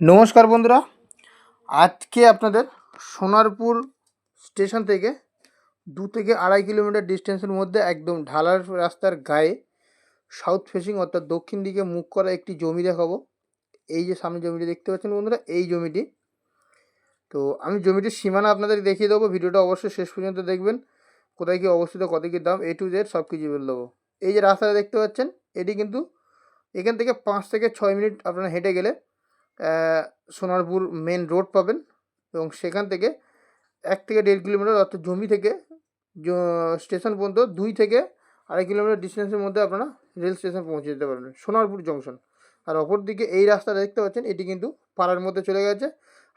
নমস্কার বন্ধুরা, আজকে আপনাদের সোনারপুর স্টেশন থেকে 2 থেকে 2.5 কিলোমিটার ডিস্টেন্সের মধ্যে একদম ঢালার রাস্তার গায়ে সাউথ ফেসিং অর্থাৎ দক্ষিণ দিকে মুখ করা একটি জমি দেখাবো। এই যে সামনে জমিটি দেখতে পাচ্ছেন বন্ধুরা, এই জমিটি। তো আমি জমিটির সীমানা আপনাদের দেখিয়ে দেবো, ভিডিওটা অবশ্যই শেষ পর্যন্ত দেখবেন। কোথায় কী অবস্থিত, কত কী দাম, A to Z সব কিছু বলে দেবো। এই যে রাস্তাটা দেখতে পাচ্ছেন, এটি কিন্তু এখান থেকে 5 থেকে 6 মিনিট আপনারা হেঁটে গেলে সোনারপুর মেন রোড পাবেন, এবং সেখান থেকে 1 থেকে 1.5 কিলোমিটার অর্থাৎ জমি থেকে স্টেশন পর্যন্ত 2 থেকে 2.5 কিলোমিটার ডিস্টেন্সের মধ্যে আপনারা রেল স্টেশন পৌঁছে যেতে পারবেন, সোনারপুর জংশন। আর অপর দিকে এই রাস্তাটা দেখতে পাচ্ছেন, এটি কিন্তু পাড়ার মধ্যে চলে গেছে।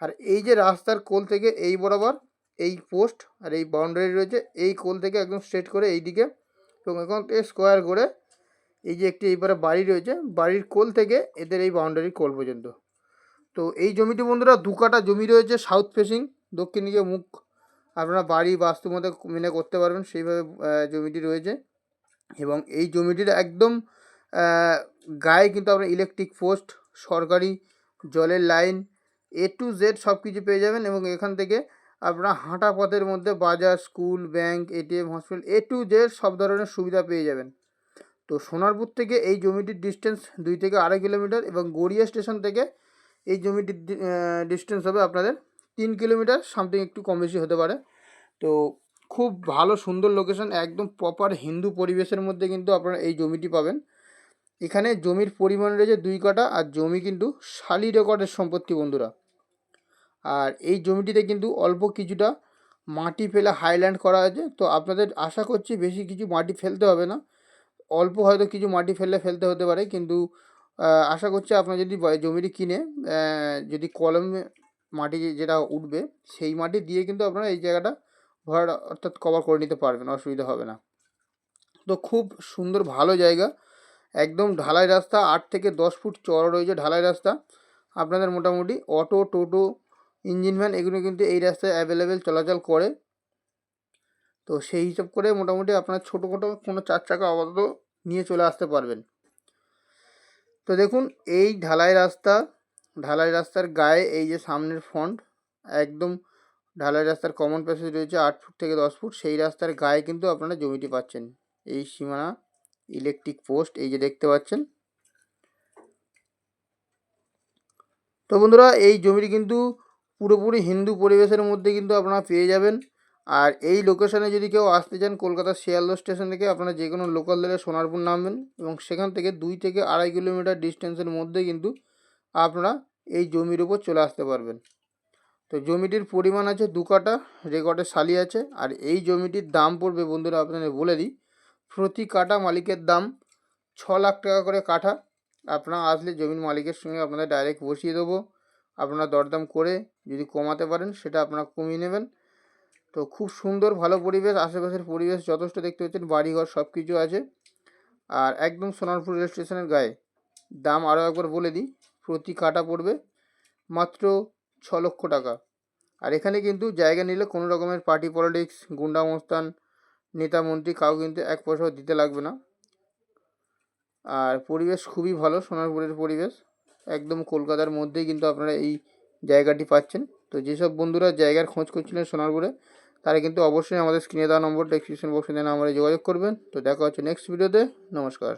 আর এই যে রাস্তার কোল থেকে এই বরাবর এই পোস্ট আর এই বাউন্ডারি রয়েছে, এই কোল থেকে একদম স্ট্রেট করে এই দিকে, এবং এখান থেকে স্কোয়ার করে এই যে একটি এইবারে বাড়ি রয়েছে, বাড়ির কোল থেকে এদের এই বাউন্ডারির কোল পর্যন্ত। তো এই জমিটি বন্ধুরা 2 কাঠা জমি রয়েছে, সাউথ ফেসিং, দক্ষিণ দিকে মুখ। আপনারা বাড়ি বাস্তু মতো মেনে করতে পারবেন, সেইভাবে জমিটি রয়েছে। এবং এই জমিটির একদম গায়ে কিন্তু আপনার ইলেকট্রিক পোস্ট, সরকারি জলের লাইন, A to Z সব কিছু পেয়ে যাবেন। এবং এখান থেকে আপনারা হাঁটা পথের মধ্যে বাজার, school, bank, ATM, hospital A to Z সব ধরনের সুবিধা পেয়ে যাবেন। তো সোনারপুর থেকে এই জমিটির ডিস্টেন্স 2 থেকে 2.5 কিলোমিটার, এবং গড়িয়া স্টেশন থেকে এই জমিটির ডিস্টেন্স হবে আপনাদের 3 কিলোমিটার, সামথিং একটু কম বেশি হতে পারে। তো খুব ভালো সুন্দর লোকেশন, একদম প্রপার হিন্দু পরিবেশের মধ্যে কিন্তু আপনারা এই জমিটি পাবেন। এখানে জমির পরিমাণ রয়েছে 2 কাঠা, আর জমি কিন্তু শালি রেকর্ডের সম্পত্তি বন্ধুরা। আর এই জমিটিতে কিন্তু অল্প কিছুটা মাটি ফেলে হাইল্যান্ড করা আছে। তো আপনাদের আশা করছি বেশি কিছু মাটি ফেলতে হবে না, অল্প হয়তো কিছু মাটি ফেলতে হতে পারে, কিন্তু আশা করছি আপনারা যদি জমিটি কিনে যদি কলমে মাটি যেটা উঠবে সেই মাটি দিয়ে কিন্তু আপনারা এই জায়গাটা ভরাট অর্থাৎ কভার করে নিতে পারবেন, অসুবিধা হবে না। তো খুব সুন্দর ভালো জায়গা, একদম ঢালাই রাস্তা, 8 থেকে 10 ফুট চড়া রয়েছে ঢালাই রাস্তা। আপনাদের মোটামুটি অটো, টোটো, ইঞ্জিন ভ্যান এগুলো কিন্তু এই রাস্তায় অ্যাভেলেবেল চলাচল করে। তো সেই হিসাব করে মোটামুটি আপনার ছোটোখাটো কোনো 4 চাকা আপাতত নিয়ে চলে আসতে পারবেন। তো দেখুন, এই ঢালাই রাস্তার গায়ে এই যে সামনের ফ্রন্ট, একদম ঢালাই রাস্তার কমন প্যাসেজ রয়েছে 8 ফুট থেকে 10 ফুট, সেই রাস্তার গায়ে কিন্তু আপনারা জমিটি পাচ্ছেন। এই সীমানা, ইলেকট্রিক পোস্ট এই যে দেখতে পাচ্ছেন। তো বন্ধুরা, এই জমিটি কিন্তু পুরোপুরি হিন্দু পরিবেশের মধ্যে কিন্তু আপনারা পেয়ে যাবেন। আর এই লোকেশনে যদি কেউ আসতে চান, কলকাতার শিয়ালদহ স্টেশন থেকে আপনারা যে কোনো লোকাল ধরে সোনারপুর নামবেন, এবং সেখান থেকে 2 থেকে 2.5 কিলোমিটার ডিস্টেন্সের মধ্যে কিন্তু আপনারা এই জমির উপর চলে আসতে পারবেন। তো জমিটির পরিমাণ আছে 2 কাঠা, রেকর্ডে শালি আছে। আর এই জমিটির দাম পড়বে বন্ধুরা, আপনাদের বলে দিই, প্রতি কাঠা মালিকের দাম 6 লাখ টাকা করে কাঠা। আপনারা আসলে জমির মালিকের সঙ্গে আপনাদের ডাইরেক্ট বসিয়ে দেবো, আপনারা দরদাম করে যদি কমাতে পারেন সেটা আপনারা কমিয়ে নেবেন। তো খুব সুন্দর ভালো পরিবেশ, আশেপাশের পরিবেশ যথেষ্ট দেখতে পাচ্ছেন, বাড়িঘর সব কিছু আছে। আর একদম সোনারপুর রেল স্টেশনের গায়ে। দাম আরও একবার বলে দিই, প্রতি কাঠা পড়বে মাত্র 6 লক্ষ টাকা। আর এখানে কিন্তু জায়গা নিলে কোনো রকমের পার্টি পলিটিক্স, গুন্ডা মস্তান, নেতা মন্ত্রী কাউ কিন্তু 1 পয়সাও দিতে লাগবে না। আর পরিবেশ খুবই ভালো, সোনারপুরের পরিবেশ একদম কলকাতার মধ্যেই কিন্তু আপনারা এই জায়গাটি পাচ্ছেন। তো যেসব বন্ধুরা জায়গার খোঁজ করছিলেন সোনারপুরে, তারা কিন্তু অবশ্যই আমাদের স্ক্রিনে দেওয়া নম্বর, ডেসক্রিপশন বক্সে দেওয়া নম্বরে যোগাযোগ করবেন। তো দেখা হচ্ছে নেক্সট ভিডিওতে। নমস্কার।